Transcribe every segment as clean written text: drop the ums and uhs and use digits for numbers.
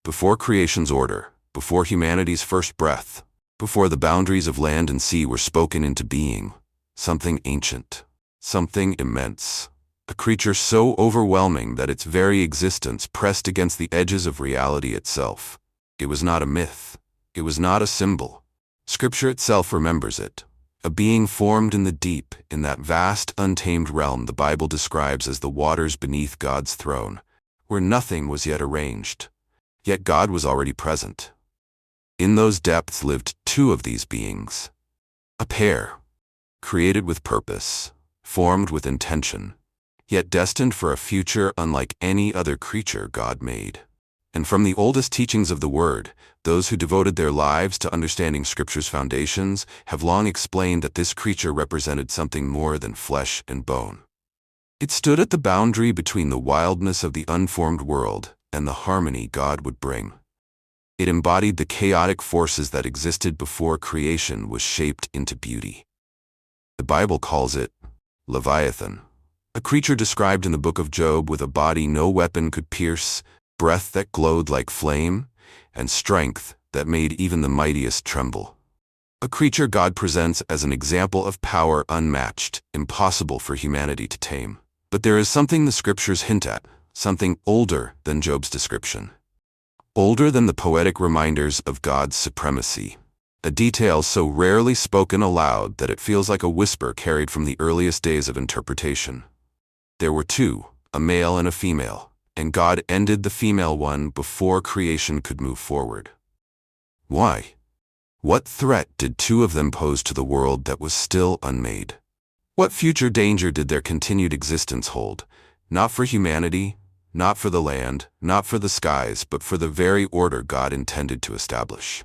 Before creation's order, before humanity's first breath, before the boundaries of land and sea were spoken into being, something ancient, something immense, a creature so overwhelming that its very existence pressed against the edges of reality itself. It was not a myth. It was not a symbol. Scripture itself remembers it. A being formed in the deep, in that vast, untamed realm the Bible describes as the waters beneath God's throne, where nothing was yet arranged. Yet God was already present. In those depths lived two of these beings. A pair, created with purpose, formed with intention, yet destined for a future unlike any other creature God made. And from the oldest teachings of the Word, those who devoted their lives to understanding Scripture's foundations have long explained that this creature represented something more than flesh and bone. It stood at the boundary between the wildness of the unformed world and the harmony God would bring. It embodied the chaotic forces that existed before creation was shaped into beauty. The Bible calls it Leviathan, a creature described in the book of Job with a body no weapon could pierce, breath that glowed like flame, and strength that made even the mightiest tremble. A creature God presents as an example of power unmatched, impossible for humanity to tame. But there is something the Scriptures hint at, something older than Job's description. Older than the poetic reminders of God's supremacy. A detail so rarely spoken aloud that it feels like a whisper carried from the earliest days of interpretation. There were two, a male and a female, and God ended the female one before creation could move forward. Why? What threat did two of them pose to the world that was still unmade? What future danger did their continued existence hold? Not for humanity, not for the land, not for the skies, but for the very order God intended to establish.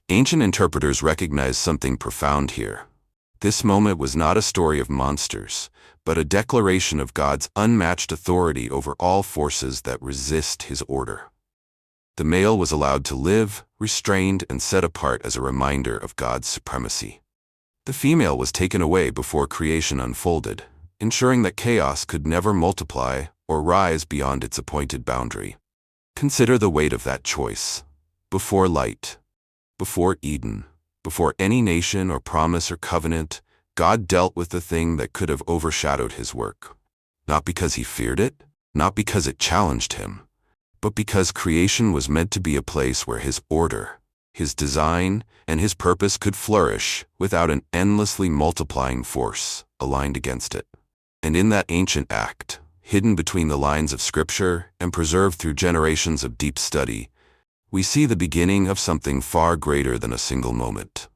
Ancient interpreters recognized something profound here. This moment was not a story of monsters, but a declaration of God's unmatched authority over all forces that resist His order. The male was allowed to live, restrained and set apart as a reminder of God's supremacy. The female was taken away before creation unfolded, ensuring that chaos could never multiply or rise beyond its appointed boundary. Consider the weight of that choice. Before light, before Eden, before any nation or promise or covenant, God dealt with the thing that could have overshadowed His work. Not because He feared it, not because it challenged Him, but because creation was meant to be a place where His order, His design, and His purpose could flourish without an endlessly multiplying force aligned against it. And in that ancient act, hidden between the lines of Scripture and preserved through generations of deep study, we see the beginning of something far greater than a single moment.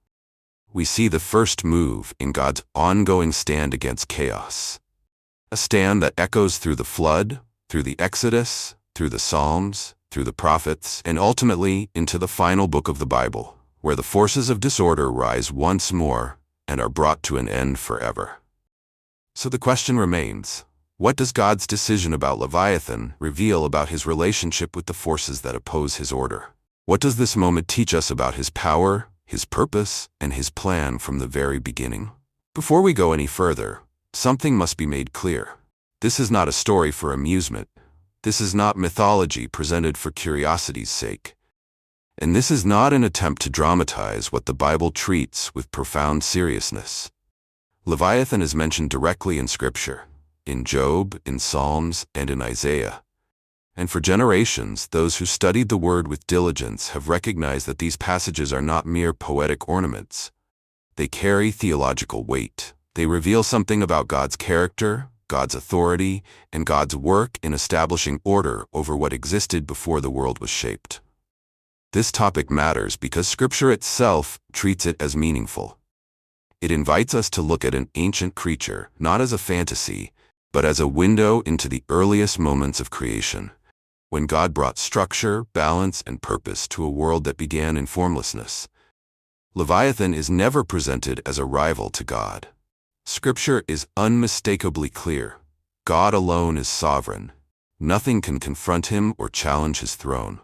We see the first move in God's ongoing stand against chaos. A stand that echoes through the flood, through the Exodus, through the Psalms, through the prophets, and ultimately into the final book of the Bible, where the forces of disorder rise once more and are brought to an end forever. So the question remains, what does God's decision about Leviathan reveal about His relationship with the forces that oppose His order? What does this moment teach us about His power, His purpose, and His plan from the very beginning? Before we go any further, something must be made clear. This is not a story for amusement. This is not mythology presented for curiosity's sake. And this is not an attempt to dramatize what the Bible treats with profound seriousness. Leviathan is mentioned directly in Scripture, in Job, in Psalms, and in Isaiah. And for generations, those who studied the Word with diligence have recognized that these passages are not mere poetic ornaments. They carry theological weight. They reveal something about God's character, God's authority, and God's work in establishing order over what existed before the world was shaped. This topic matters because Scripture itself treats it as meaningful. It invites us to look at an ancient creature, not as a fantasy, but as a window into the earliest moments of creation, when God brought structure, balance, and purpose to a world that began in formlessness. Leviathan is never presented as a rival to God. Scripture is unmistakably clear. God alone is sovereign. Nothing can confront Him or challenge His throne.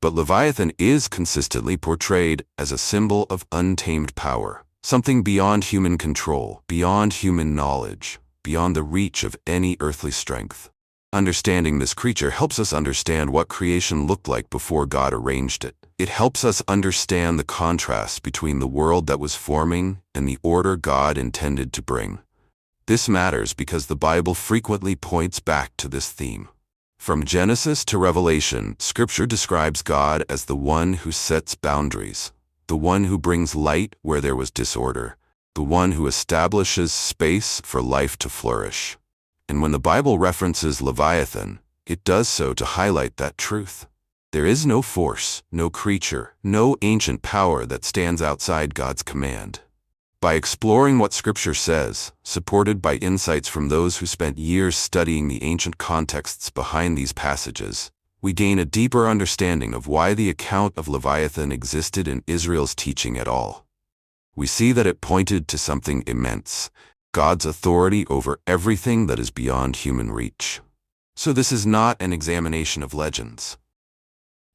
But Leviathan is consistently portrayed as a symbol of untamed power, something beyond human control, beyond human knowledge, beyond the reach of any earthly strength. Understanding this creature helps us understand what creation looked like before God arranged it. It helps us understand the contrast between the world that was forming and the order God intended to bring. This matters because the Bible frequently points back to this theme. From Genesis to Revelation, Scripture describes God as the one who sets boundaries, the one who brings light where there was disorder, the one who establishes space for life to flourish. And when the Bible references Leviathan, it does so to highlight that truth. There is no force, no creature, no ancient power that stands outside God's command. By exploring what Scripture says, supported by insights from those who spent years studying the ancient contexts behind these passages, we gain a deeper understanding of why the account of Leviathan existed in Israel's teaching at all. We see that it pointed to something immense, God's authority over everything that is beyond human reach. So this is not an examination of legends.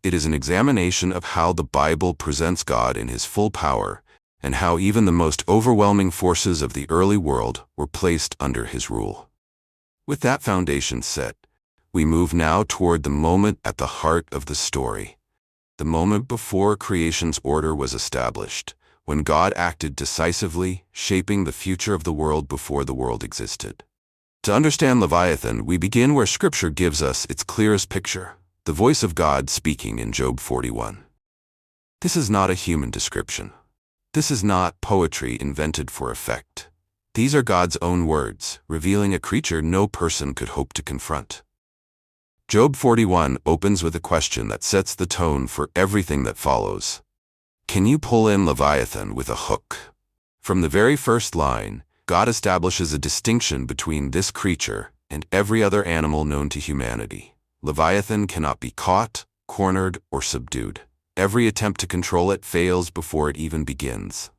It is an examination of how the Bible presents God in his full power, and how even the most overwhelming forces of the early world were placed under his rule. With that foundation set, we move now toward the moment at the heart of the story, the moment before creation's order was established, when God acted decisively, shaping the future of the world before the world existed. To understand Leviathan, we begin where Scripture gives us its clearest picture, the voice of God speaking in Job 41. This is not a human description. This is not poetry invented for effect. These are God's own words, revealing a creature no person could hope to confront. Job 41 opens with a question that sets the tone for everything that follows. Can you pull in Leviathan with a hook? From the very first line, God establishes a distinction between this creature and every other animal known to humanity. Leviathan cannot be caught, cornered, or subdued. Every attempt to control it fails before it even begins.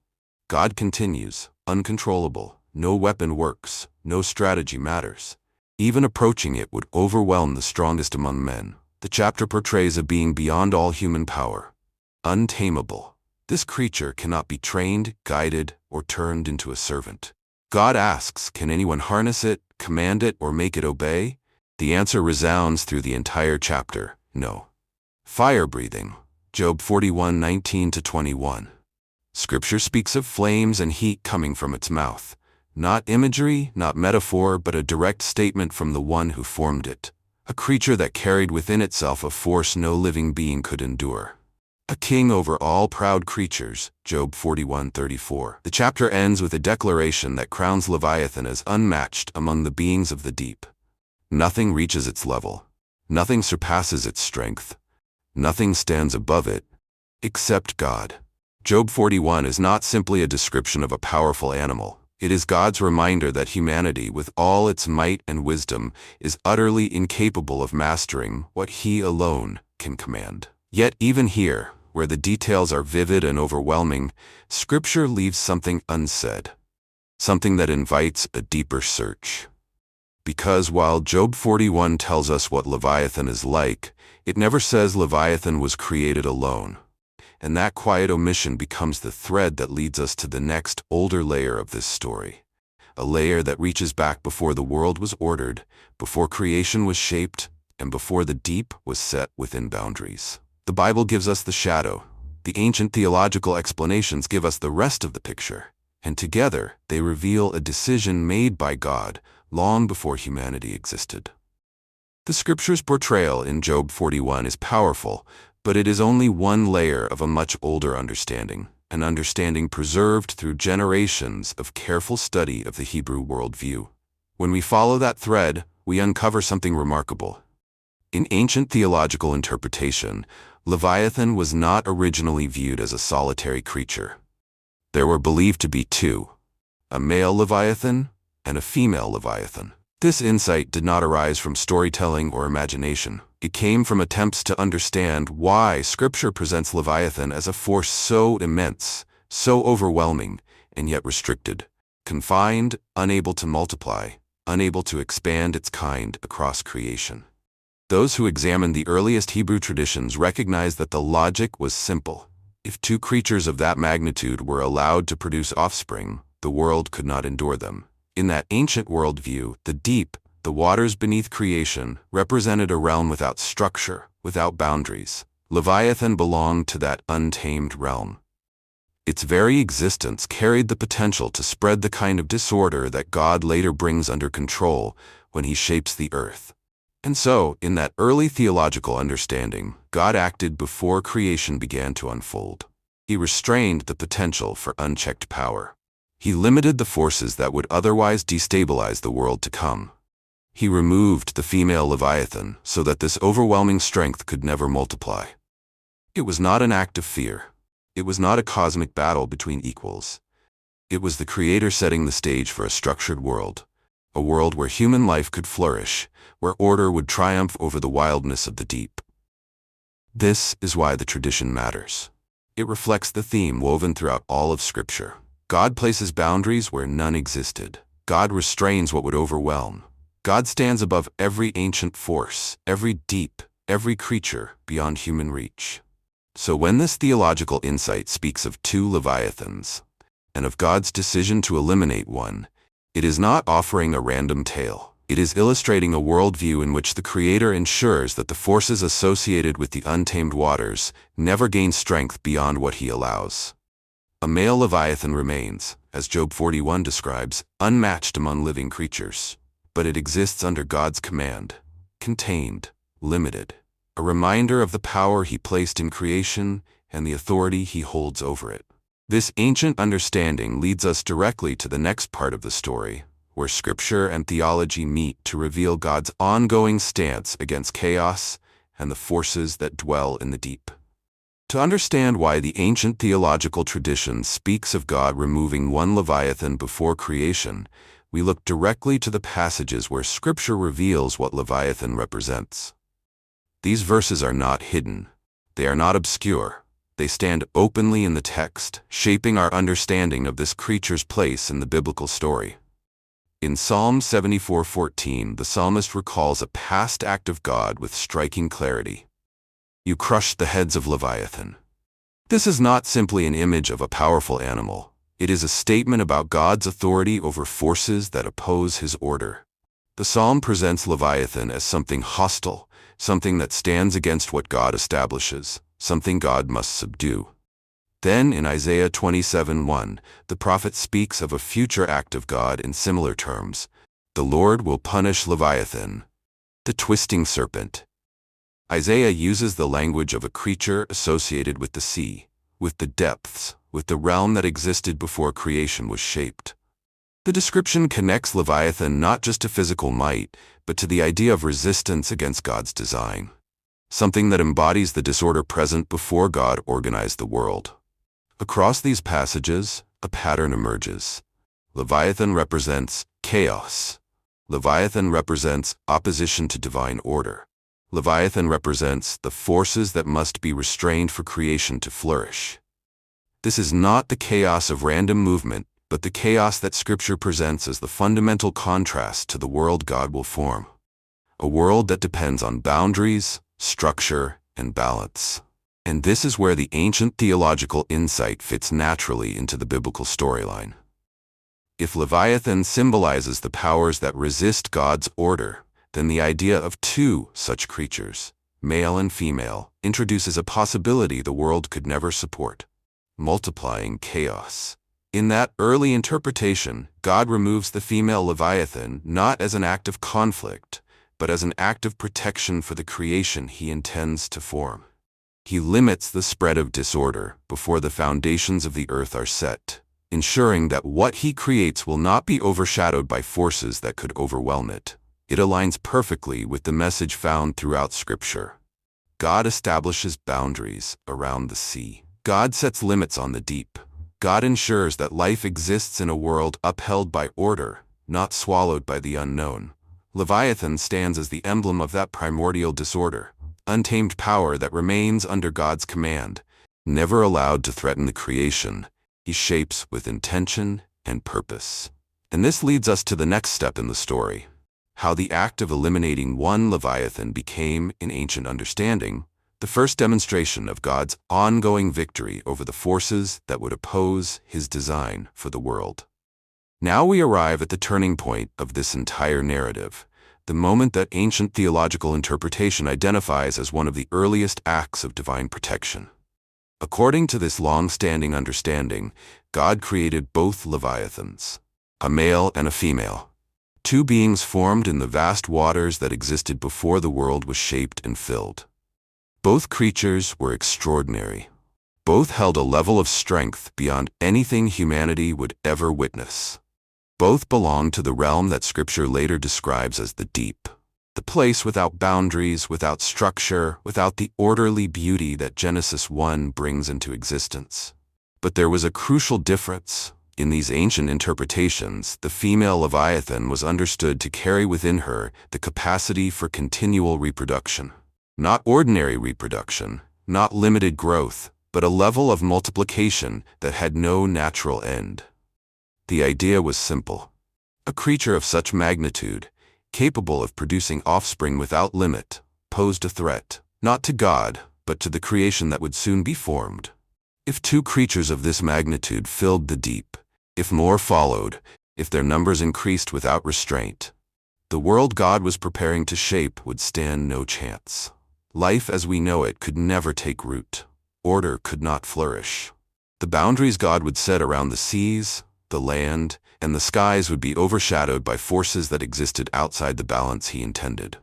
God continues, uncontrollable, no weapon works, no strategy matters. Even approaching it would overwhelm the strongest among men. The chapter portrays a being beyond all human power, untamable. This creature cannot be trained, guided, or turned into a servant. God asks, can anyone harness it, command it, or make it obey? The answer resounds through the entire chapter, no. Fire-breathing, Job 41:19-21. Scripture speaks of flames and heat coming from its mouth. Not imagery, not metaphor, but a direct statement from the one who formed it. A creature that carried within itself a force no living being could endure. A king over all proud creatures, Job 41:34. The chapter ends with a declaration that crowns Leviathan as unmatched among the beings of the deep. Nothing reaches its level. Nothing surpasses its strength. Nothing stands above it, except God. Job 41 is not simply a description of a powerful animal. It is God's reminder that humanity, with all its might and wisdom, is utterly incapable of mastering what He alone can command. Yet even here, where the details are vivid and overwhelming, Scripture leaves something unsaid, something that invites a deeper search. Because while Job 41 tells us what Leviathan is like, it never says Leviathan was created alone. And that quiet omission becomes the thread that leads us to the next, older layer of this story. A layer that reaches back before the world was ordered, before creation was shaped, and before the deep was set within boundaries. The Bible gives us the shadow. The ancient theological explanations give us the rest of the picture. And together, they reveal a decision made by God long before humanity existed. The Scripture's portrayal in Job 41 is powerful, but it is only one layer of a much older understanding, an understanding preserved through generations of careful study of the Hebrew worldview. When we follow that thread, we uncover something remarkable. In ancient theological interpretation, Leviathan was not originally viewed as a solitary creature. There were believed to be two, a male Leviathan and a female Leviathan. This insight did not arise from storytelling or imagination. It came from attempts to understand why Scripture presents Leviathan as a force so immense, so overwhelming, and yet restricted, confined, unable to multiply, unable to expand its kind across creation. Those who examined the earliest Hebrew traditions recognized that the logic was simple. If two creatures of that magnitude were allowed to produce offspring, the world could not endure them. In that ancient worldview, the deep, the waters beneath creation, represented a realm without structure, without boundaries. Leviathan belonged to that untamed realm. Its very existence carried the potential to spread the kind of disorder that God later brings under control when he shapes the earth. And so, in that early theological understanding, God acted before creation began to unfold. He restrained the potential for unchecked power. He limited the forces that would otherwise destabilize the world to come. He removed the female Leviathan so that this overwhelming strength could never multiply. It was not an act of fear. It was not a cosmic battle between equals. It was the Creator setting the stage for a structured world, a world where human life could flourish, where order would triumph over the wildness of the deep. This is why the tradition matters. It reflects the theme woven throughout all of Scripture. God places boundaries where none existed. God restrains what would overwhelm. God stands above every ancient force, every deep, every creature beyond human reach. So when this theological insight speaks of two Leviathans, and of God's decision to eliminate one, it is not offering a random tale. It is illustrating a worldview in which the Creator ensures that the forces associated with the untamed waters never gain strength beyond what he allows. A male Leviathan remains, as Job 41 describes, unmatched among living creatures, but it exists under God's command, contained, limited, a reminder of the power he placed in creation and the authority he holds over it. This ancient understanding leads us directly to the next part of the story, where Scripture and theology meet to reveal God's ongoing stance against chaos and the forces that dwell in the deep. To understand why the ancient theological tradition speaks of God removing one Leviathan before creation, we look directly to the passages where Scripture reveals what Leviathan represents. These verses are not hidden. They are not obscure. They stand openly in the text, shaping our understanding of this creature's place in the biblical story. In Psalm 74:14, the psalmist recalls a past act of God with striking clarity. You crushed the heads of Leviathan. This is not simply an image of a powerful animal. It is a statement about God's authority over forces that oppose his order. The psalm presents Leviathan as something hostile, something that stands against what God establishes, something God must subdue. Then in Isaiah 27:1, the prophet speaks of a future act of God in similar terms. The Lord will punish Leviathan, the twisting serpent. Isaiah uses the language of a creature associated with the sea, with the depths, with the realm that existed before creation was shaped. The description connects Leviathan not just to physical might, but to the idea of resistance against God's design, something that embodies the disorder present before God organized the world. Across these passages, a pattern emerges. Leviathan represents chaos. Leviathan represents opposition to divine order. Leviathan represents the forces that must be restrained for creation to flourish. This is not the chaos of random movement, but the chaos that Scripture presents as the fundamental contrast to the world God will form. A world that depends on boundaries, structure, and balance. And this is where the ancient theological insight fits naturally into the biblical storyline. If Leviathan symbolizes the powers that resist God's order, then the idea of two such creatures, male and female, introduces a possibility the world could never support: multiplying chaos. In that early interpretation, God removes the female Leviathan not as an act of conflict, but as an act of protection for the creation he intends to form. He limits the spread of disorder before the foundations of the earth are set, ensuring that what he creates will not be overshadowed by forces that could overwhelm it. It aligns perfectly with the message found throughout Scripture. God establishes boundaries around the sea. God sets limits on the deep. God ensures that life exists in a world upheld by order, not swallowed by the unknown. Leviathan stands as the emblem of that primordial disorder, untamed power that remains under God's command, never allowed to threaten the creation he shapes with intention and purpose. And this leads us to the next step in the story: how the act of eliminating one Leviathan became, in ancient understanding, the first demonstration of God's ongoing victory over the forces that would oppose his design for the world. Now we arrive at the turning point of this entire narrative, the moment that ancient theological interpretation identifies as one of the earliest acts of divine protection. According to this long-standing understanding, God created both Leviathans, a male and a female, two beings formed in the vast waters that existed before the world was shaped and filled. Both creatures were extraordinary. Both held a level of strength beyond anything humanity would ever witness. Both belonged to the realm that Scripture later describes as the deep, the place without boundaries, without structure, without the orderly beauty that Genesis 1 brings into existence. But there was a crucial difference. In these ancient interpretations, the female Leviathan was understood to carry within her the capacity for continual reproduction. Not ordinary reproduction, not limited growth, but a level of multiplication that had no natural end. The idea was simple. A creature of such magnitude, capable of producing offspring without limit, posed a threat, not to God, but to the creation that would soon be formed. If two creatures of this magnitude filled the deep, if more followed, if their numbers increased without restraint, the world God was preparing to shape would stand no chance. Life as we know it could never take root. Order could not flourish. The boundaries God would set around the seas, the land, and the skies would be overshadowed by forces that existed outside the balance he intended.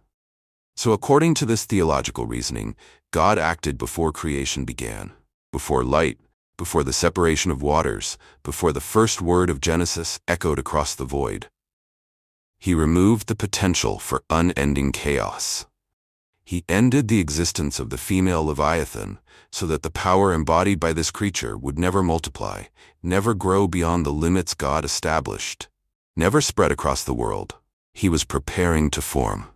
So according to this theological reasoning, God acted before creation began, before light, before the separation of waters, before the first word of Genesis echoed across the void. He removed the potential for unending chaos. He ended the existence of the female Leviathan so that the power embodied by this creature would never multiply, never grow beyond the limits God established, never spread across the world. He was preparing to form.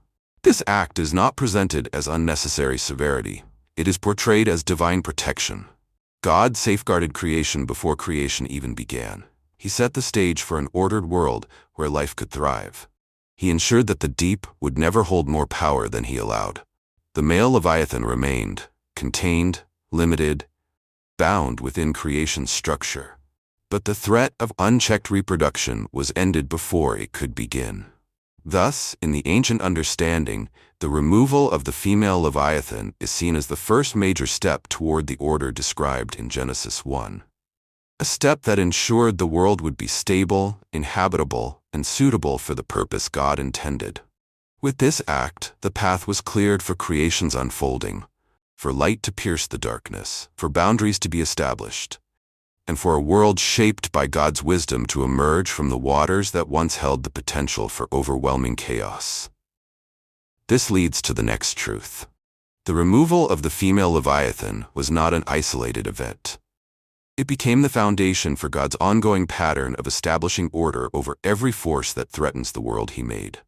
This act is not presented as unnecessary severity. It is portrayed as divine protection. God safeguarded creation before creation even began. He set the stage for an ordered world where life could thrive. He ensured that the deep would never hold more power than he allowed. The male Leviathan remained, contained, limited, bound within creation's structure. But the threat of unchecked reproduction was ended before it could begin. Thus, in the ancient understanding, the removal of the female Leviathan is seen as the first major step toward the order described in Genesis 1. A step that ensured the world would be stable, inhabitable, and suitable for the purpose God intended. With this act, the path was cleared for creation's unfolding, for light to pierce the darkness, for boundaries to be established, and for a world shaped by God's wisdom to emerge from the waters that once held the potential for overwhelming chaos. This leads to the next truth. The removal of the female Leviathan was not an isolated event. It became the foundation for God's ongoing pattern of establishing order over every force that threatens the world he made.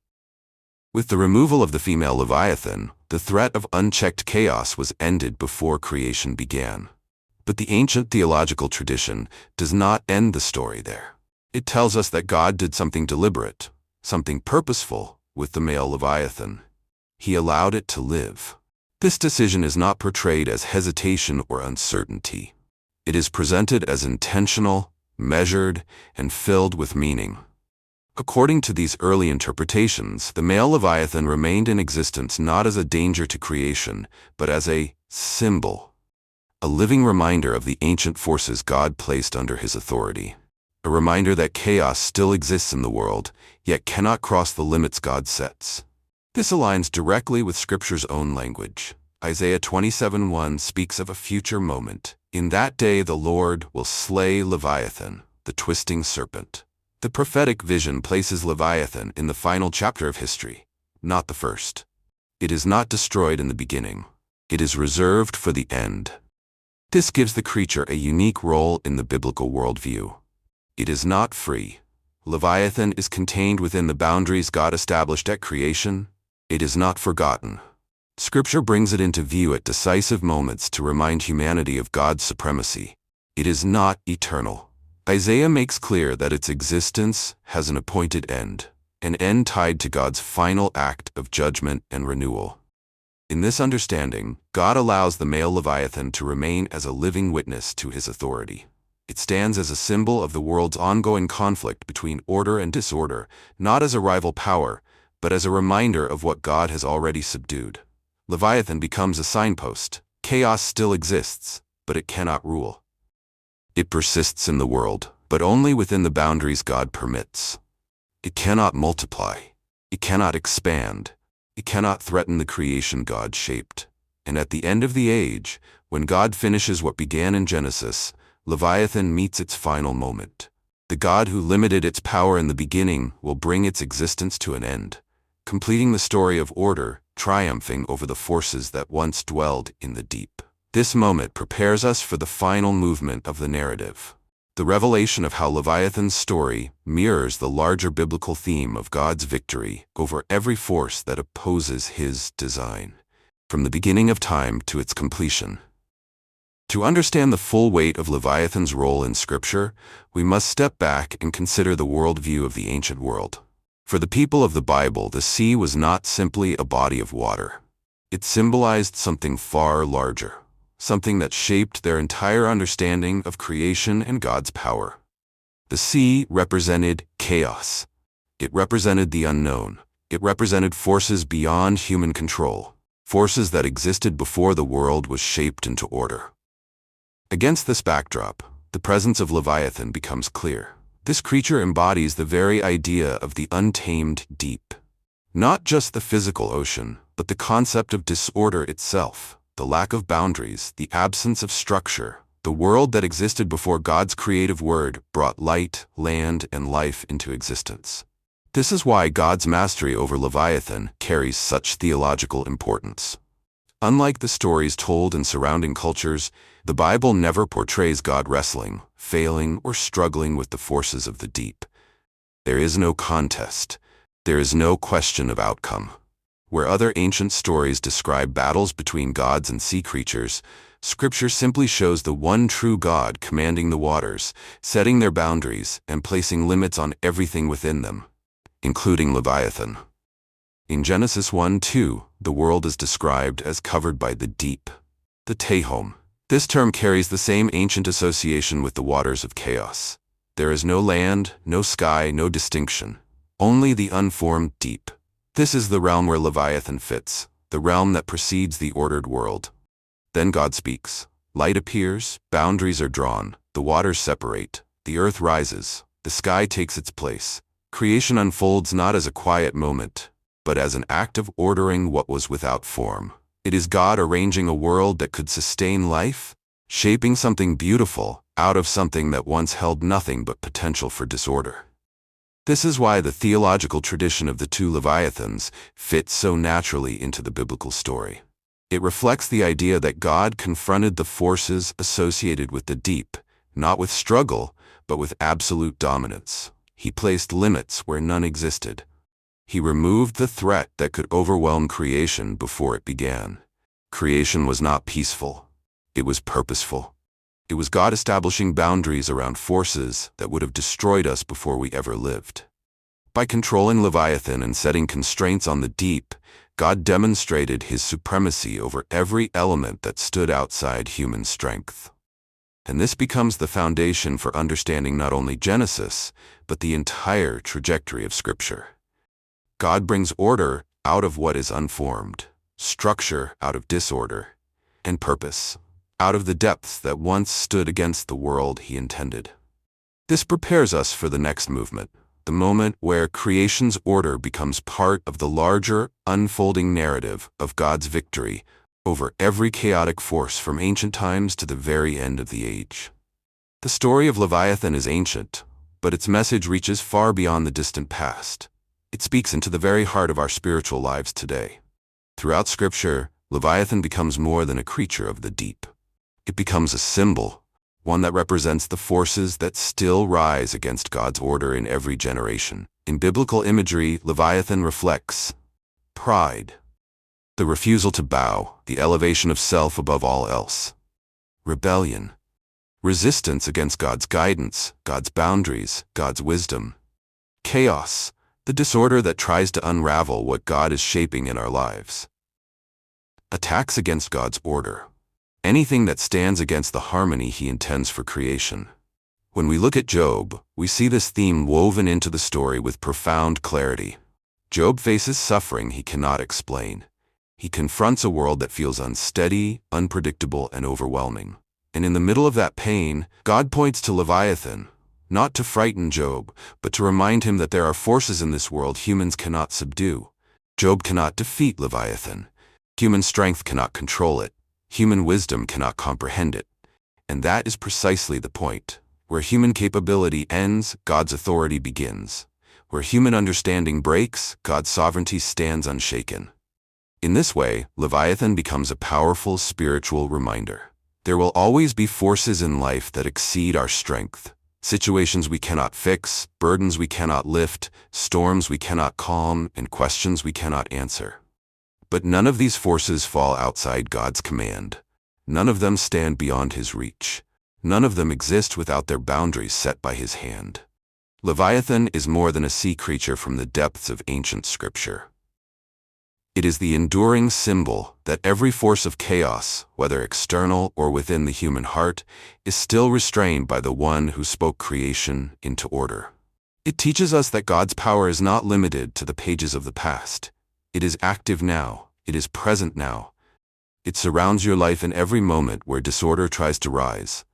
With the removal of the female Leviathan, the threat of unchecked chaos was ended before creation began. But the ancient theological tradition does not end the story there. It tells us that God did something deliberate, something purposeful with the male Leviathan. He allowed it to live. This decision is not portrayed as hesitation or uncertainty. It is presented as intentional, measured, and filled with meaning. According to these early interpretations, the male Leviathan remained in existence not as a danger to creation, but as a symbol, a living reminder of the ancient forces God placed under his authority, a reminder that chaos still exists in the world, yet cannot cross the limits God sets. This aligns directly with Scripture's own language. Isaiah 27:1 speaks of a future moment. In that day the Lord will slay Leviathan, the twisting serpent. The prophetic vision places Leviathan in the final chapter of history, not the first. It is not destroyed in the beginning. It is reserved for the end. This gives the creature a unique role in the biblical worldview. It is not free. Leviathan is contained within the boundaries God established at creation. It is not forgotten. Scripture brings it into view at decisive moments to remind humanity of God's supremacy. It is not eternal. Isaiah makes clear that its existence has an appointed end, an end tied to God's final act of judgment and renewal. In this understanding, God allows the male Leviathan to remain as a living witness to his authority. It stands as a symbol of the world's ongoing conflict between order and disorder, not as a rival power, but as a reminder of what God has already subdued. Leviathan becomes a signpost. Chaos still exists, but it cannot rule. It persists in the world, but only within the boundaries God permits. It cannot multiply. It cannot expand. It cannot threaten the creation God shaped. And at the end of the age, when God finishes what began in Genesis, Leviathan meets its final moment. The God who limited its power in the beginning will bring its existence to an end, completing the story of order, triumphing over the forces that once dwelled in the deep. This moment prepares us for the final movement of the narrative. The revelation of how Leviathan's story mirrors the larger biblical theme of God's victory over every force that opposes his design, from the beginning of time to its completion. To understand the full weight of Leviathan's role in Scripture, we must step back and consider the worldview of the ancient world. For the people of the Bible, the sea was not simply a body of water. It symbolized something far larger, something that shaped their entire understanding of creation and God's power. The sea represented chaos. It represented the unknown. It represented forces beyond human control, forces that existed before the world was shaped into order. Against this backdrop, the presence of Leviathan becomes clear. This creature embodies the very idea of the untamed deep. Not just the physical ocean, but the concept of disorder itself, the lack of boundaries, the absence of structure. The world that existed before God's creative word brought light, land, and life into existence. This is why God's mastery over Leviathan carries such theological importance. Unlike the stories told in surrounding cultures, the Bible never portrays God wrestling, failing, or struggling with the forces of the deep. There is no contest. There is no question of outcome. Where other ancient stories describe battles between gods and sea creatures, Scripture simply shows the one true God commanding the waters, setting their boundaries, and placing limits on everything within them, including Leviathan. In Genesis 1:2, the world is described as covered by the deep, the Tehom. This term carries the same ancient association with the waters of chaos. There is no land, no sky, no distinction, only the unformed deep. This is the realm where Leviathan fits, the realm that precedes the ordered world. Then God speaks. Light appears, boundaries are drawn, the waters separate, the earth rises, the sky takes its place. Creation unfolds not as a quiet moment, but as an act of ordering what was without form. It is God arranging a world that could sustain life, shaping something beautiful out of something that once held nothing but potential for disorder. This is why the theological tradition of the two Leviathans fits so naturally into the biblical story. It reflects the idea that God confronted the forces associated with the deep, not with struggle, but with absolute dominance. He placed limits where none existed. He removed the threat that could overwhelm creation before it began. Creation was not peaceful. It was purposeful. It was God establishing boundaries around forces that would have destroyed us before we ever lived. By controlling Leviathan and setting constraints on the deep, God demonstrated his supremacy over every element that stood outside human strength. And this becomes the foundation for understanding not only Genesis, but the entire trajectory of Scripture. God brings order out of what is unformed, structure out of disorder, and purpose out of the depths that once stood against the world he intended. This prepares us for the next movement, the moment where creation's order becomes part of the larger, unfolding narrative of God's victory over every chaotic force from ancient times to the very end of the age. The story of Leviathan is ancient, but its message reaches far beyond the distant past. It speaks into the very heart of our spiritual lives today. Throughout Scripture, Leviathan becomes more than a creature of the deep. It becomes a symbol, one that represents the forces that still rise against God's order in every generation. In biblical imagery, Leviathan reflects pride, the refusal to bow, the elevation of self above all else; rebellion, resistance against God's guidance, God's boundaries, God's wisdom; chaos, the disorder that tries to unravel what God is shaping in our lives; attacks against God's order, anything that stands against the harmony he intends for creation. When we look at Job, we see this theme woven into the story with profound clarity. Job faces suffering he cannot explain. He confronts a world that feels unsteady, unpredictable, and overwhelming. And in the middle of that pain, God points to Leviathan, not to frighten Job, but to remind him that there are forces in this world humans cannot subdue. Job cannot defeat Leviathan. Human strength cannot control it. Human wisdom cannot comprehend it. And that is precisely the point. Where human capability ends, God's authority begins. Where human understanding breaks, God's sovereignty stands unshaken. In this way, Leviathan becomes a powerful spiritual reminder. There will always be forces in life that exceed our strength. Situations we cannot fix, burdens we cannot lift, storms we cannot calm, and questions we cannot answer. But none of these forces fall outside God's command. None of them stand beyond His reach. None of them exist without their boundaries set by His hand. Leviathan is more than a sea creature from the depths of ancient Scripture. It is the enduring symbol that every force of chaos, whether external or within the human heart, is still restrained by the one who spoke creation into order. It teaches us that God's power is not limited to the pages of the past. It is active now. It is present now. It surrounds your life in every moment where disorder tries to rise.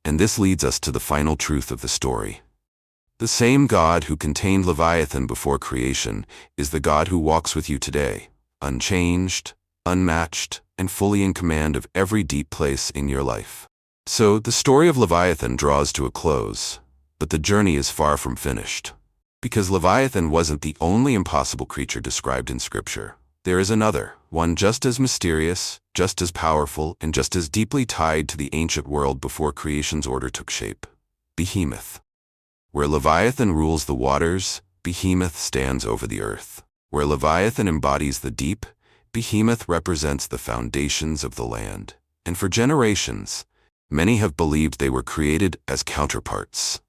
And this leads us to the final truth of the story. The same God who contained Leviathan before creation is the God who walks with you today, unchanged, unmatched, and fully in command of every deep place in your life. So, the story of Leviathan draws to a close, but the journey is far from finished. Because Leviathan wasn't the only impossible creature described in Scripture. There is another, one just as mysterious, just as powerful, and just as deeply tied to the ancient world before creation's order took shape. Behemoth. Where Leviathan rules the waters, Behemoth stands over the earth. Where Leviathan embodies the deep, Behemoth represents the foundations of the land. And for generations, many have believed they were created as counterparts.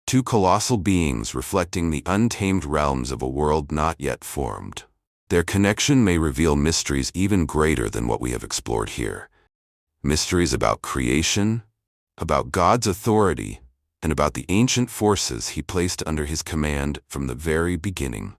Two colossal beings reflecting the untamed realms of a world not yet formed. Their connection may reveal mysteries even greater than what we have explored here. Mysteries about creation, about God's authority, and about the ancient forces He placed under His command from the very beginning.